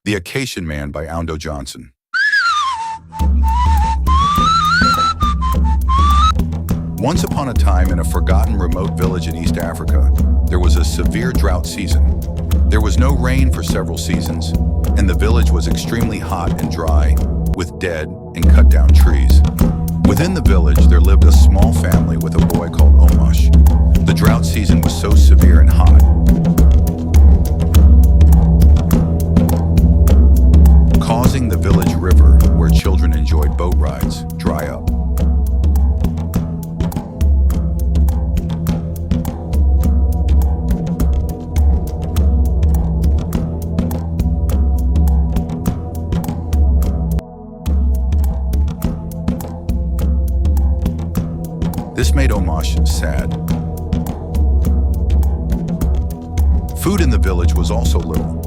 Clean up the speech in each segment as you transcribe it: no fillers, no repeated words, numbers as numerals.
The Acaciaman by Ando Johnson. Once upon a time, in a forgotten remote village in East Africa, there was a severe drought season. There was no rain for several seasons, and the village was extremely hot and dry, with dead and cut-down trees. Within the village, there lived a small family with a boy called Omash. The drought season was so severe and hot, causing the village river, where children enjoyed boat rides, dry up. This made Omash sad. Food in the village was also little.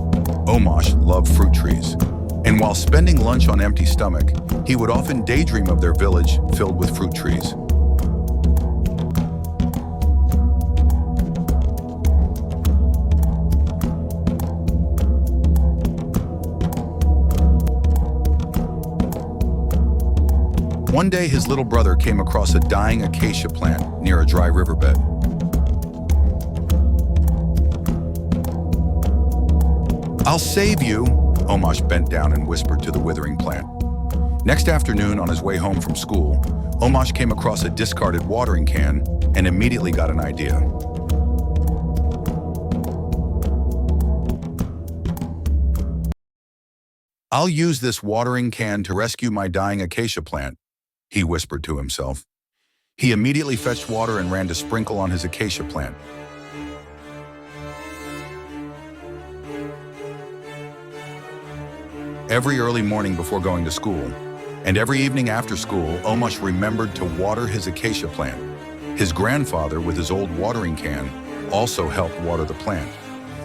Omash loved fruit trees, and while spending lunch on empty stomach, he would often daydream of their village filled with fruit trees. One day, his little brother came across a dying acacia plant near a dry riverbed. "I'll save you," Omash bent down and whispered to the withering plant. Next afternoon, on his way home from school, Omash came across a discarded watering can and immediately got an idea. "I'll use this watering can to rescue my dying acacia plant," he whispered to himself. He immediately fetched water and ran to sprinkle on his acacia plant. Every early morning before going to school, and every evening after school, Omash remembered to water his acacia plant. His grandfather, with his old watering can, also helped water the plant.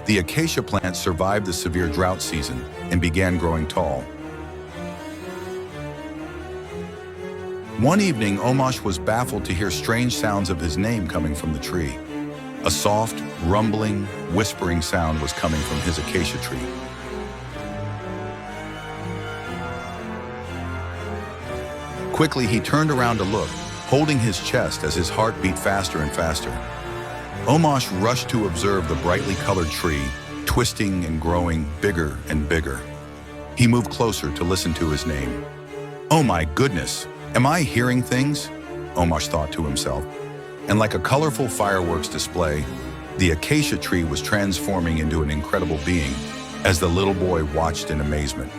The acacia plant survived the severe drought season and began growing tall. One evening, Omash was baffled to hear strange sounds of his name coming from the tree. A soft, rumbling, whispering sound was coming from his acacia tree. Quickly, he turned around to look, holding his chest as his heart beat faster and faster. Omash rushed to observe the brightly colored tree, twisting and growing bigger and bigger. He moved closer to listen to his name. "Oh my goodness, am I hearing things?" Omash thought to himself. And like a colorful fireworks display, the acacia tree was transforming into an incredible being as the little boy watched in amazement.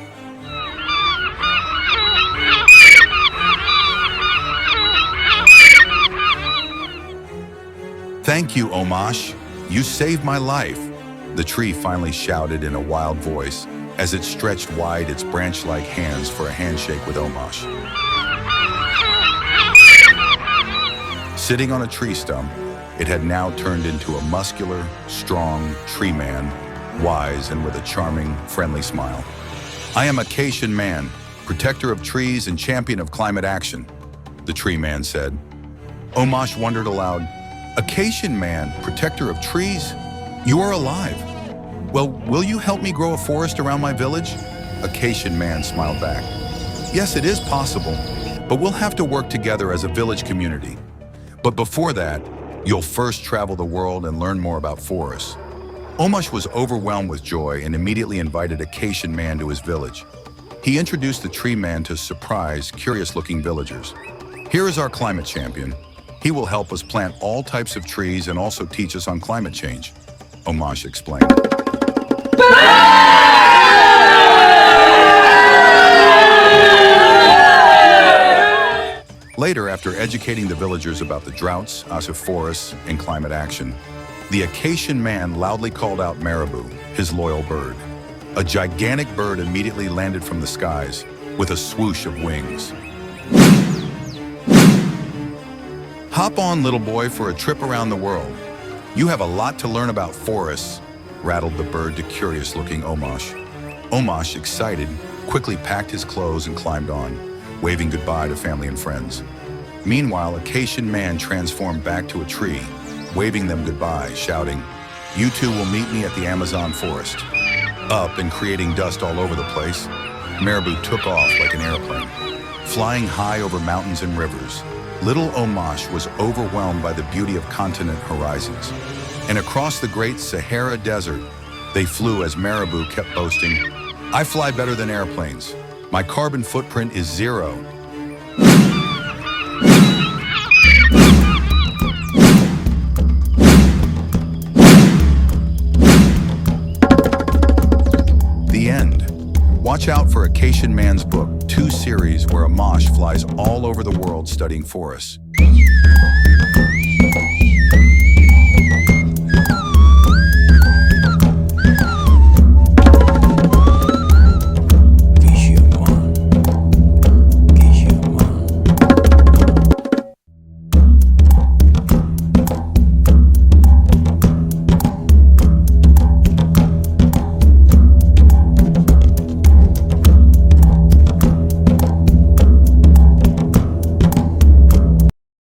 "Thank you, Omash. You saved my life," the tree finally shouted in a wild voice as it stretched wide its branch-like hands for a handshake with Omash. Sitting on a tree stump, it had now turned into a muscular, strong tree man, wise and with a charming, friendly smile. "I am Acaciaman, protector of trees and champion of climate action," the tree man said. Omash wondered aloud, "Acaciaman, protector of trees? You are alive. Well, will you help me grow a forest around my village?" Acaciaman smiled back. "Yes, it is possible, but we'll have to work together as a village community. But before that, you'll first travel the world and learn more about forests." Omash was overwhelmed with joy and immediately invited Acaciaman to his village. He introduced the tree man to surprise, curious-looking villagers. "Here is our climate champion. He will help us plant all types of trees and also teach us on climate change," Omash explained. Later, after educating the villagers about the droughts, forests, and climate action, the Acaciaman loudly called out Marabou, his loyal bird. A gigantic bird immediately landed from the skies with a swoosh of wings. "Hop on, little boy, for a trip around the world. You have a lot to learn about forests," rattled the bird to curious-looking Omash. Omash, excited, quickly packed his clothes and climbed on, waving goodbye to family and friends. Meanwhile, Acaciaman transformed back to a tree, waving them goodbye, shouting, "You two will meet me at the Amazon forest." Up and creating dust all over the place, Marabou took off like an airplane. Flying high over mountains and rivers, little Omash was overwhelmed by the beauty of continent horizons. And across the great Sahara Desert, they flew as Marabou kept boasting, "I fly better than airplanes. My carbon footprint is zero." The end. Watch out for Acaciaman's book 2 series where Amash flies all over the world studying forests.